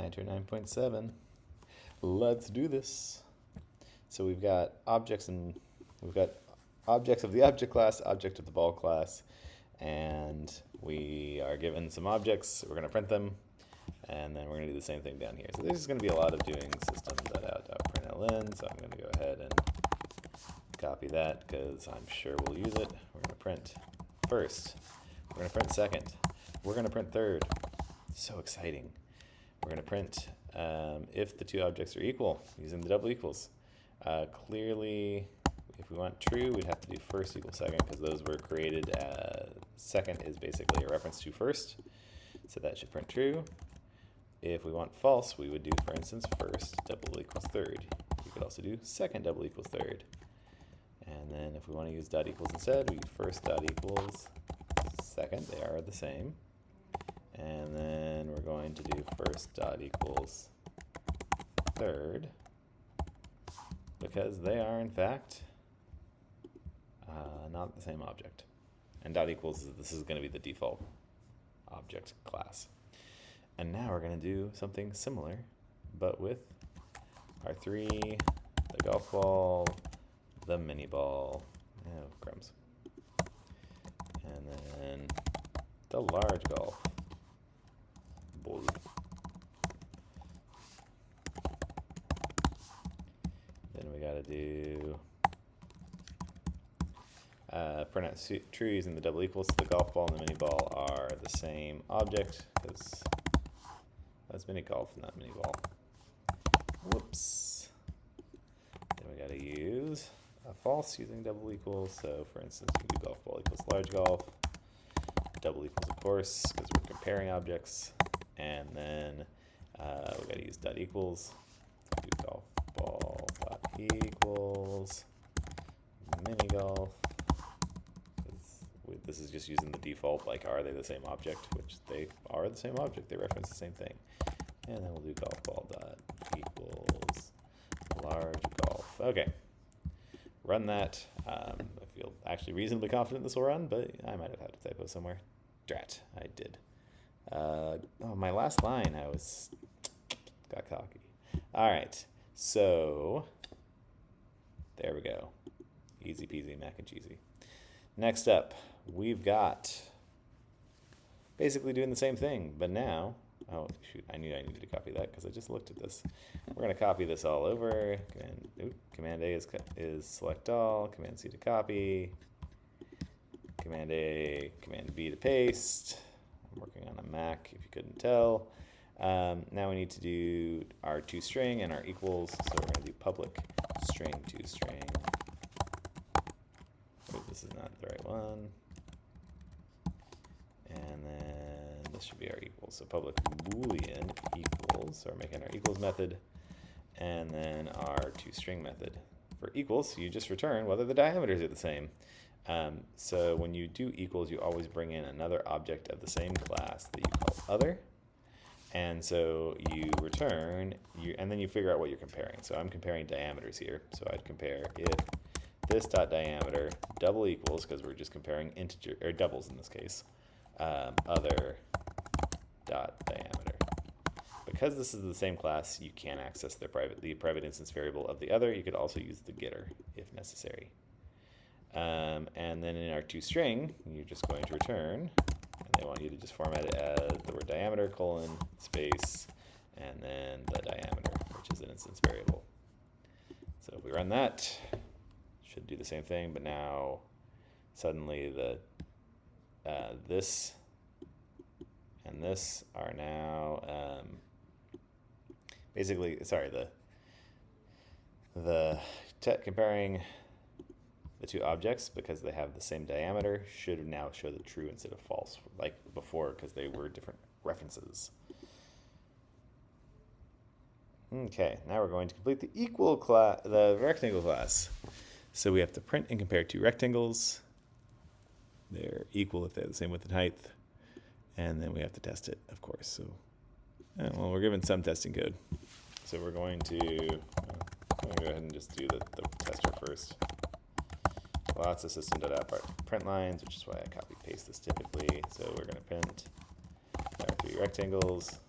Nitro 9.7. Let's do this. So we've got objects of the object class, object of the ball class, and we are given some objects. We're going to print them, and then we're going to do the same thing down here. So there's going to be a lot of doing system.out.println, so I'm going to go ahead and copy that because I'm sure we'll use it. We're going to print first. We're going to print second. We're going to print third. So exciting. We're going to print if the two objects are equal using the double equals. Clearly, if we want true, we'd have to do first equals second because those were created. Second is basically a reference to first, so that should print true. If we want false, we would do, for instance, first double equals third. You could also do second double equals third. And then if we want to use dot equals instead, we do first dot equals second. They are the same. And then we're going to do first dot equals third because they are in fact not the same object. And dot equals, this is going to be the default object class. And now we're going to do something similar, but with our three, the golf ball, the mini ball, oh, crumbs, and then the large golf ball. Then we got to do print out true using the double equals. So the golf ball and the mini ball are the same object because that's mini golf, not mini ball. Whoops. Then we got to use a false using double equals. So for instance, we do golf ball equals large golf. Double equals, of course, because we're comparing objects. And then we got to use dot equals. Do golf ball dot equals mini golf. This is just using the default, like, are they the same object? Which they are the same object. They reference the same thing. And then we'll do golf ball dot equals large golf. Okay. Run that. I feel actually reasonably confident this will run, but I might have had a typo somewhere. Drat, I did. Oh, my last line, got cocky. All right, so there we go. Easy peasy mac and cheesy. Next up, we've got basically doing the same thing, but now, oh shoot, I knew I needed to copy that because I just looked at this. We're going to copy this all over. Command A is select all, Command C to copy, Command A, Command B to paste. I'm working on a Mac if you couldn't tell. Now we need to do our toString and our equals, so we're going to do public string toString. Oh, this is not the right one. And then this should be our equals. So public boolean equals, so we're making our equals method, and then our toString method. For equals, you just return whether the diameters are the same. So when you do equals, you always bring in another object of the same class that you call other. And so you return, and then you figure out what you're comparing. So I'm comparing diameters here. So I'd compare if this dot diameter double equals, because we're just comparing integer or doubles in this case, other dot diameter. Because this is the same class, you can't access the private instance variable of the other. You could also use the getter if necessary. And then in our toString, you're just going to return, and they want you to just format it as the word diameter, colon, space, and then the diameter, which is an instance variable. So if we run that, should do the same thing, but now suddenly this and this are now basically, sorry, comparing the two objects because they have the same diameter should now show the true instead of false, like before, because they were different references. Okay, now we're going to complete the rectangle class. So we have to print and compare two rectangles. They're equal if they're the same width and height. And then we have to test it, of course. So, well, we're given some testing code. So we're going to go ahead and just do the tester first. Lots of system.out print lines, which is why I copy paste this typically. So we're going to print our three rectangles.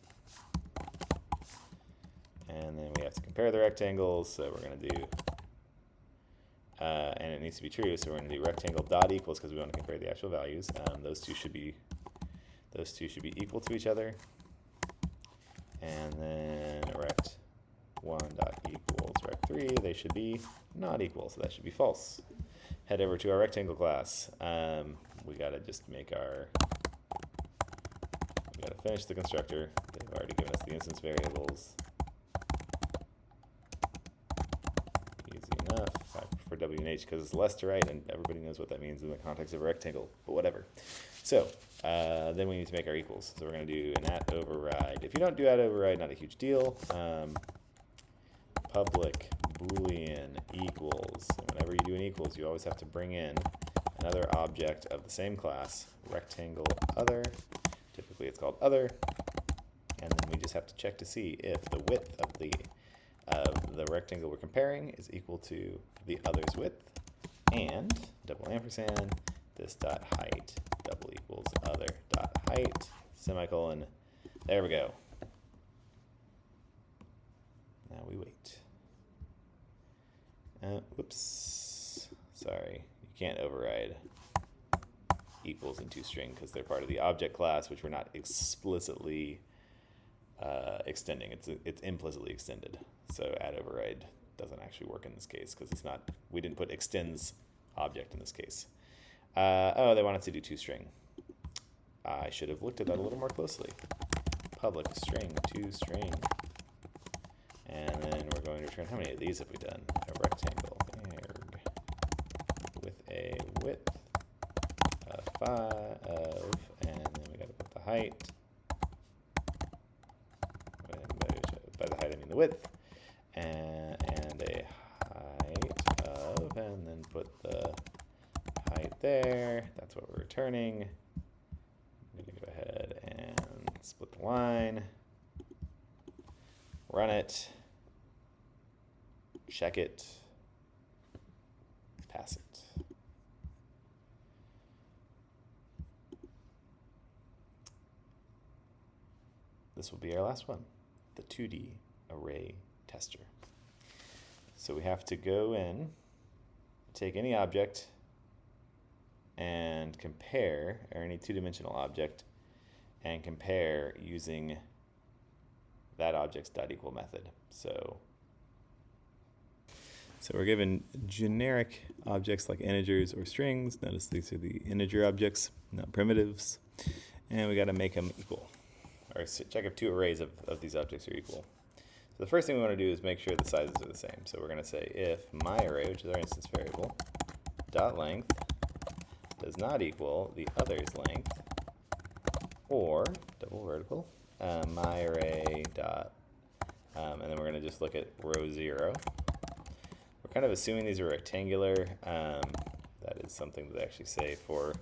And then we have to compare the rectangles, so we're going to do, and it needs to be true, so we're going to do rectangle dot equals because we want to compare the actual values. Those two should be equal to each other. And then rect1 dot equals rect3, they should be not equal, so that should be false. Head over to our rectangle class. We gotta just make our, we gotta finish the constructor. They've already given us the instance variables. Easy enough. I prefer W and H because it's less to write, and everybody knows what that means in the context of a rectangle, but whatever. So then we need to make our equals. So we're going to do an at override. If you don't do at override, not a huge deal. Public boolean equals. And whenever you do an equals, you always have to bring in another object of the same class, rectangle other. Typically it's called other. And then we just have to check to see if the width of the rectangle we're comparing is equal to the other's width. And double ampersand, this dot height double equals other dot height, semicolon. There we go. Now we wait. Whoops. Sorry, you can't override equals in toString because they're part of the object class, which we're not explicitly extending. It's implicitly extended. So add override doesn't actually work in this case because it's not. We didn't put extends object in this case. Oh, they want us to do toString. I should have looked at that a little more closely. Public string toString. And then we're going to return, how many of these have we done? A rectangle with a width of 5, and then we got to put the height. By the height I mean the width. And a height of, and then put the height there. That's what we're returning. I'm going to go ahead and split the line. Run it. Check it. Pass it. This will be our last one, the 2D array tester. So we have to go in, take any object, and compare, or any two-dimensional object, and compare using that object's dot equal method. So we're given generic objects like integers or strings. Notice these are the integer objects, not primitives. And we got to make them equal, or check if two arrays of these objects are equal. So the first thing we want to do is make sure the sizes are the same. So we're going to say if my array, which is our instance variable, dot length does not equal the other's length, or double vertical, my array dot, and then we're going to just look at row 0. We're kind of assuming these are rectangular. That is something that they actually say for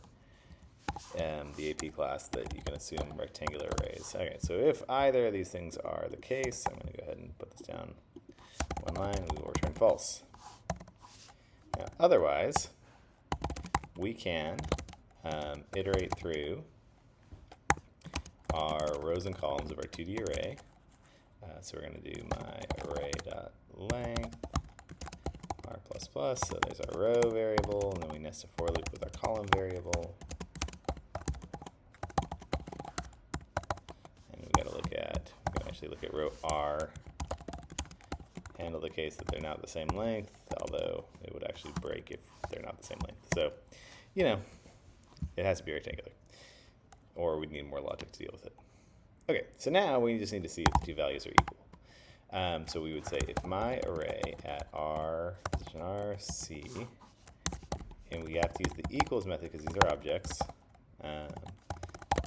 the AP class, that you can assume rectangular arrays. Okay, so if either of these things are the case, I'm going to go ahead and put this down one line, we will return false. Now, otherwise, we can iterate through our rows and columns of our 2D array. So we're going to do my array.length r++, so there's our row variable, and then we nest a for loop with our column variable. And we got to look at, we can actually look at row r, handle the case that they're not the same length, although it would actually break if they're not the same length. So, you know, it has to be rectangular, or we'd need more logic to deal with it. Okay, so now we just need to see if the two values are equal. So we would say if my array at r, position r, c, and we have to use the equals method because these are objects,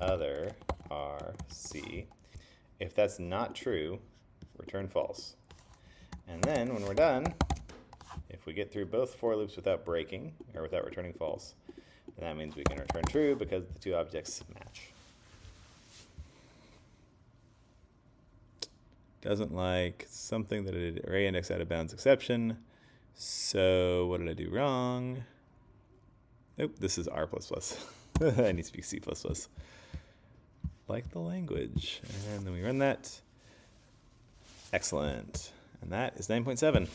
other r, c. If that's not true, return false. And then when we're done, if we get through both for loops without breaking, or without returning false, then that means we can return true because the two objects match. Doesn't like something that it array index out of bounds exception. So what did I do wrong? Nope, this is R++. It needs to be C++. Like the language. And then we run that. Excellent. And that is 9.7.